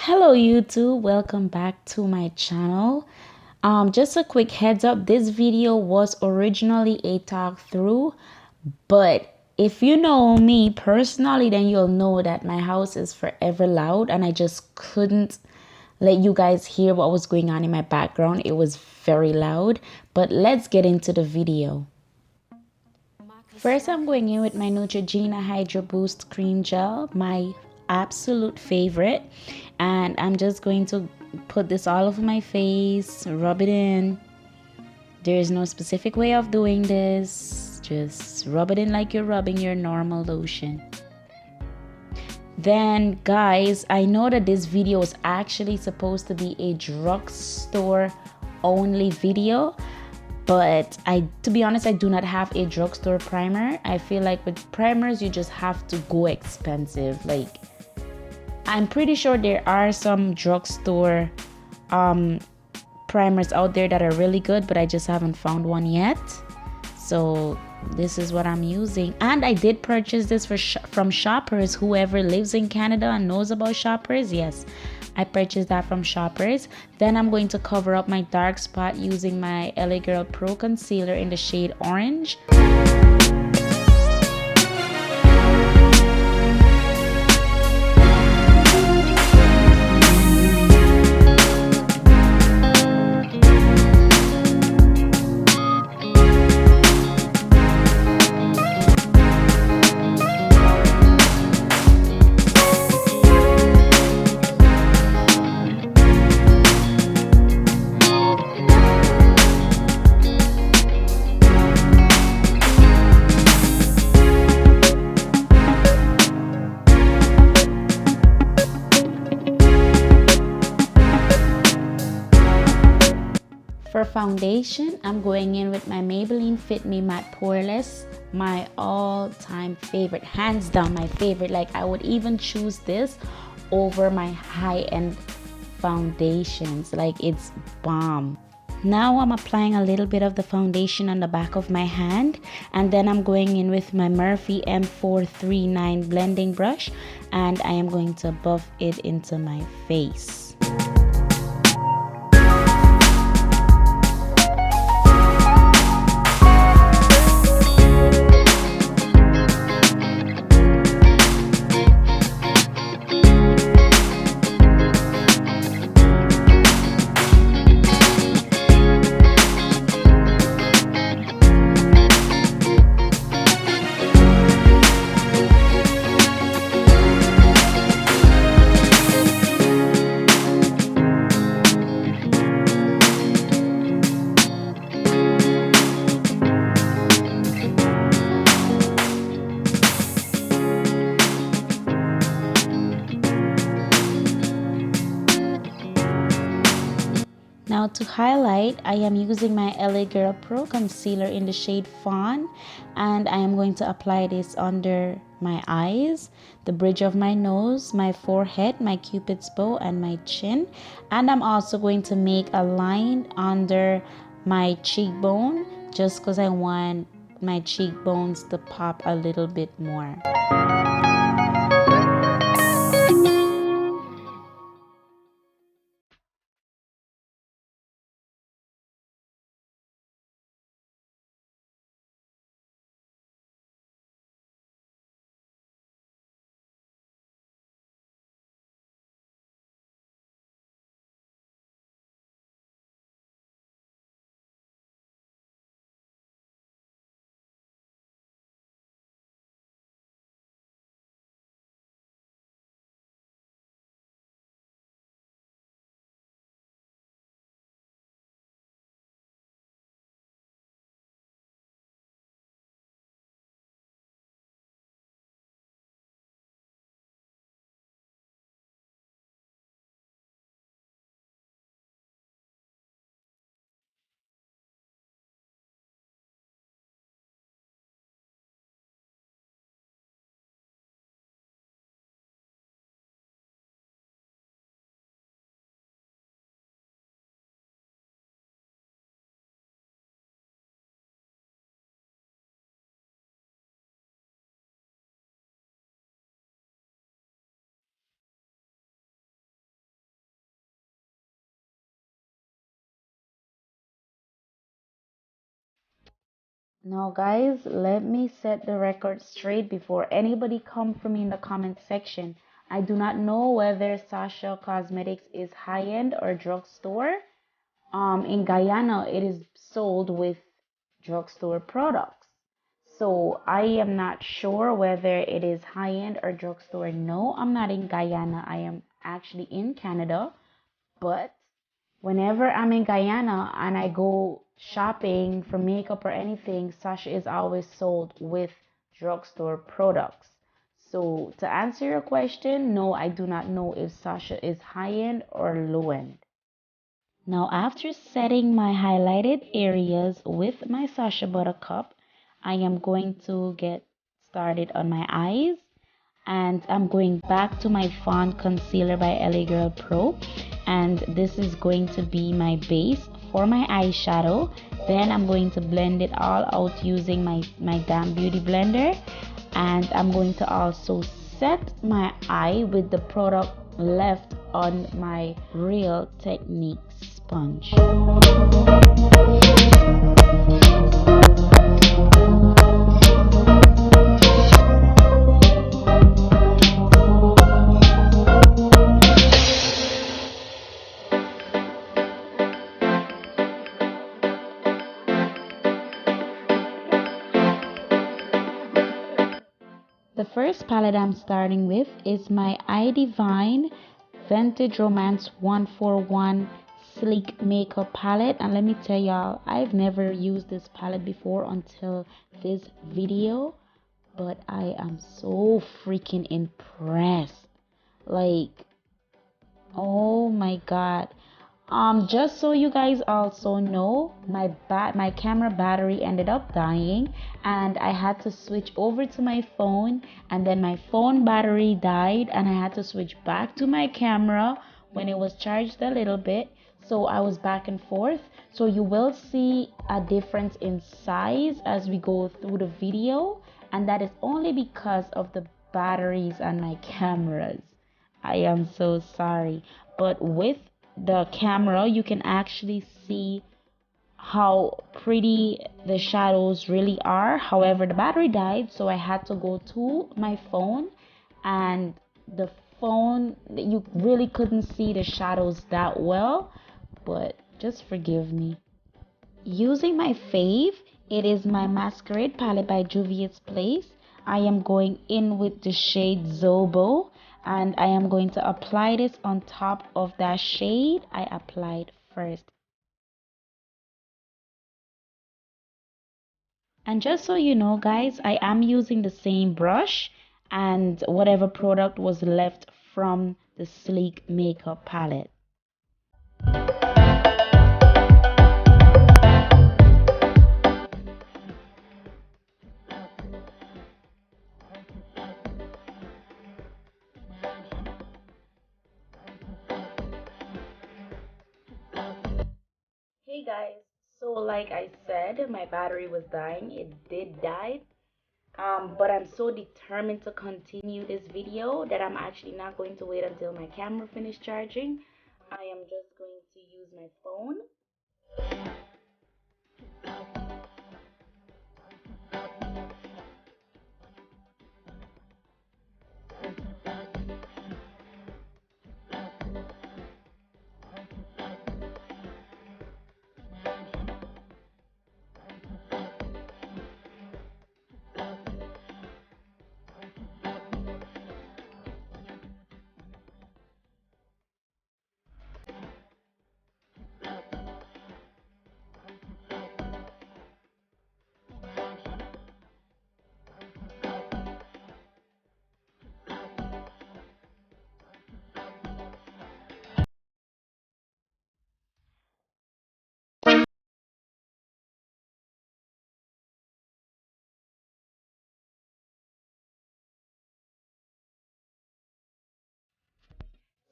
Hello YouTube, welcome back to my channel. Just a quick heads up, this video was originally a talk through, but if you know me personally, then you'll know that my house is forever loud and I just couldn't let you guys hear what was going on in my background. It was very loud, but let's get into the video. First, I'm going in with my Neutrogena Hydro Boost Cream Gel, my absolute favorite. And I'm just going to put this all over my face, rub it in. There is no specific way of doing this. Just rub it in like you're rubbing your normal lotion. Then, guys, I know that this video is actually supposed to be a drugstore only video. But to be honest, I do not have a drugstore primer. I feel like with primers, you just have to go expensive. Like, I'm pretty sure there are some drugstore primers out there that are really good, but I just haven't found one yet. So this is what I'm using. And I did purchase this from Shoppers. Whoever lives in Canada and knows about Shoppers, yes, I purchased that from Shoppers. Then I'm going to cover up my dark spot using my LA Girl Pro Concealer in the shade Orange. For foundation, I'm going in with my Maybelline Fit Me Matte Poreless, my all-time favorite, hands down my favorite. Like, I would even choose this over my high-end foundations. Like, it's bomb. Now I'm applying a little bit of the foundation on the back of my hand, and then I'm going in with my Morphe M439 blending brush, and I am going to buff it into my face. Now to highlight, I am using my LA Girl Pro Concealer in the shade Fawn, and I am going to apply this under my eyes, the bridge of my nose, my forehead, my cupid's bow, and my chin. And I'm also going to make a line under my cheekbone just because I want my cheekbones to pop a little bit more. Now, guys, let me set the record straight before anybody come for me in the comment section. I do not know whether Sasha Cosmetics is high-end or drugstore. In Guyana, it is sold with drugstore products. So I am not sure whether it is high-end or drugstore. No, I'm not in Guyana. I am actually in Canada. But whenever I'm in Guyana and I go shopping for makeup or anything, Sasha is always sold with drugstore products. So to answer your question, no, I do not know if Sasha is high-end or low-end. Now, after setting my highlighted areas with my Sacha Buttercup, I am going to get started on my eyes, and I'm going back to my Fawn Concealer by LA Girl Pro, and this is going to be my base for my eyeshadow. Then I'm going to blend it all out using my Damn Beauty blender, and I'm going to also set my eye with the product left on my Real Technique sponge. The first palette I'm starting with is my I Divine Vintage Romance 141 Sleek Makeup Palette. And let me tell y'all, I've never used this palette before until this video, but I am so freaking impressed. Like, oh my god. Just so you guys also know, my camera battery ended up dying, and I had to switch over to my phone, and then my phone battery died, and I had to switch back to my camera when it was charged a little bit. So I was back and forth. So you will see a difference in size as we go through the video, and that is only because of the batteries and my cameras. I am so sorry. But with the camera, you can actually see how pretty the shadows really are. However, the battery died, so I had to go to my phone, and the phone, you really couldn't see the shadows that well, but just forgive me. Using my fave, it is my Masquerade palette by Juvia's Place. I am going in with the shade Zobo, and I am going to apply this on top of that shade I applied first. And just so you know, guys, I am using the same brush and whatever product was left from the Sleek Makeup palette. Hey guys, so like I said, my battery was dying. It did die. But I'm so determined to continue this video that I'm actually not going to wait until my camera finished charging. I am just going to use my phone.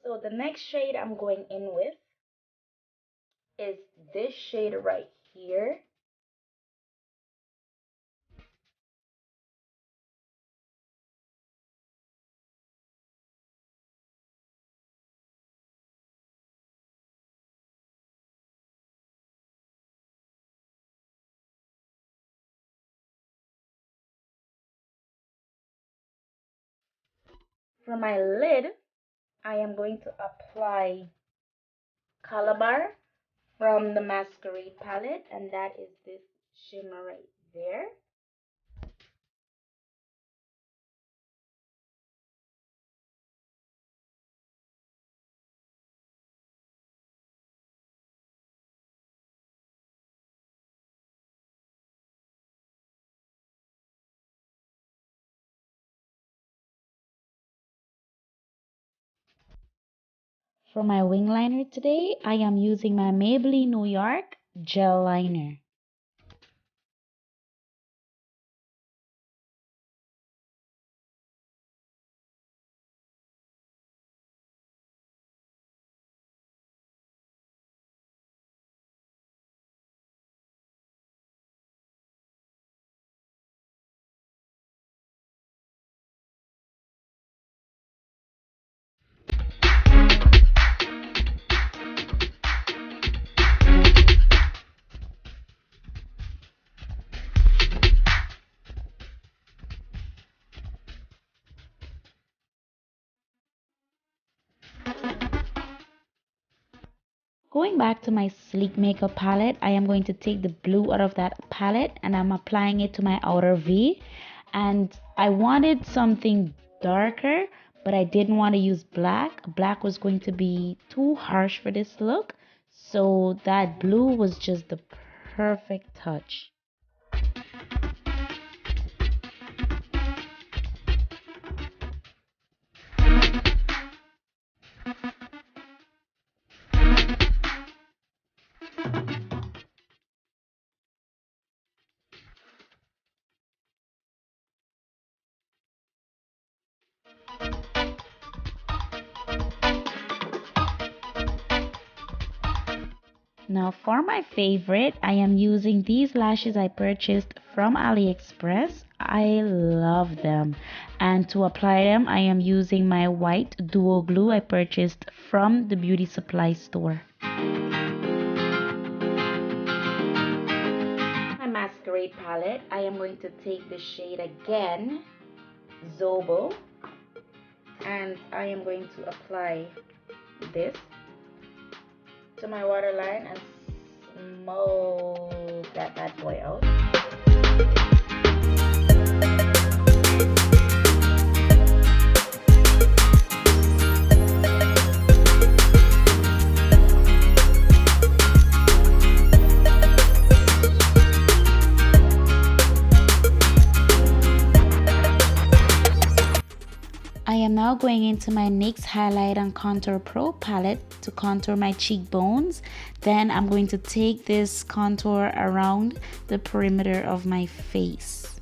So the next shade I'm going in with is this shade right here. For my lid, I am going to apply Calabar from the Masquerade palette, and that is this shimmer right there. For my wing liner today, I am using my Maybelline New York gel liner. Going back to my sleek makeup palette, I am going to take the blue out of that palette and I'm applying it to my outer V. And I wanted something darker, but I didn't want to use black. Black was going to be too harsh for this look. So that blue was just the perfect touch. Now for my favorite, I am using these lashes I purchased from AliExpress. I love them. And to apply them, I am using my white duo glue I purchased from the beauty supply store. My masquerade palette, I am going to take the shade again, Zobo. And I am going to apply this to my waterline and smoke that bad boy out. I am now going into my NYX Highlight and Contour Pro palette to contour my cheekbones. Then I'm going to take this contour around the perimeter of my face,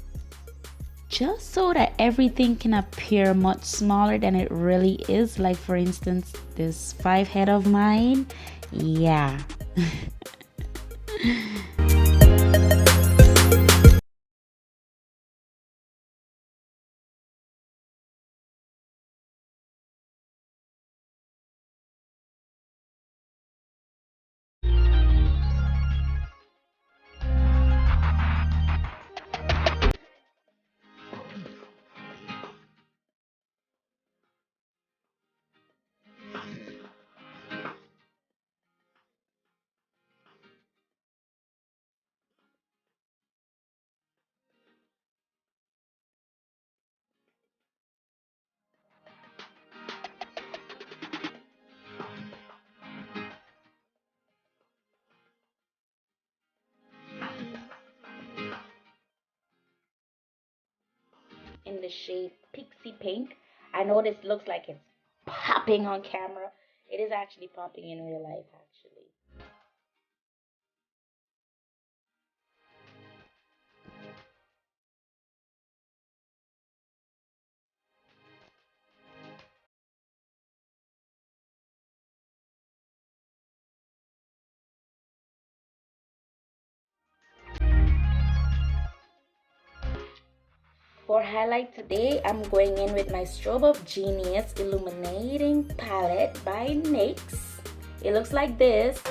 just so that everything can appear much smaller than it really is. Like for instance, this 5 head of mine. Yeah. In the shade Pixie Pink. I know this looks like it's popping on camera. It is actually popping in real life, actually. For highlight today, I'm going in with my Strobe of Genius Illuminating Palette by NYX. It looks like this.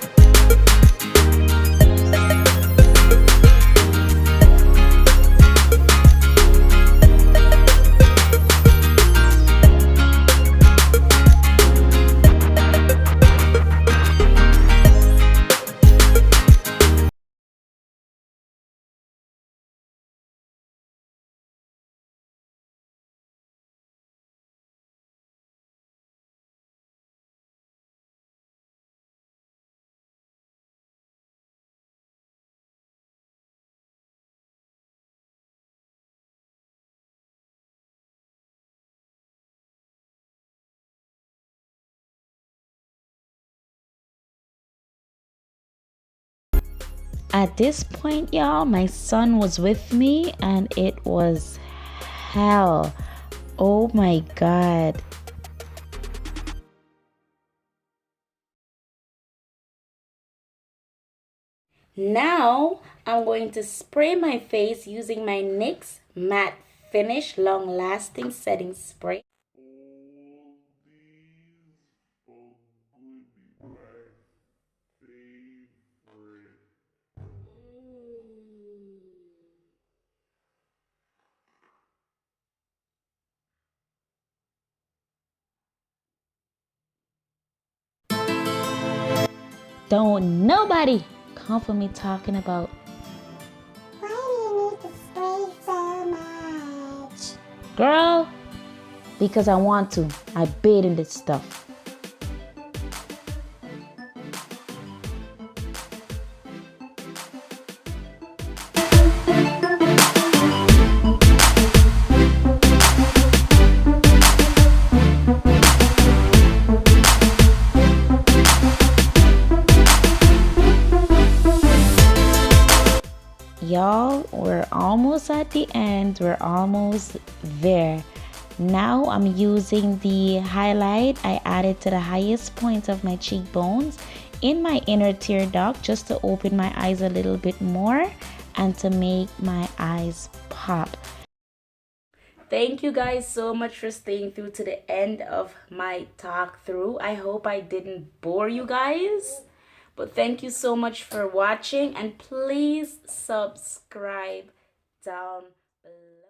At this point, y'all, my son was with me and it was hell. Oh my God. Now I'm going to spray my face using my NYX Matte Finish Long Lasting Setting Spray. Don't nobody come for me talking about, why do you need to spray so much? Girl, because I want to. I bathe in this stuff. Y'all, we're almost at the end. We're almost there. Now I'm using the highlight I added to the highest point of my cheekbones in my inner tear duct just to open my eyes a little bit more and to make my eyes pop. Thank you guys so much for staying through to the end of my talk through. I hope I didn't bore you guys. But thank you so much for watching, and please subscribe down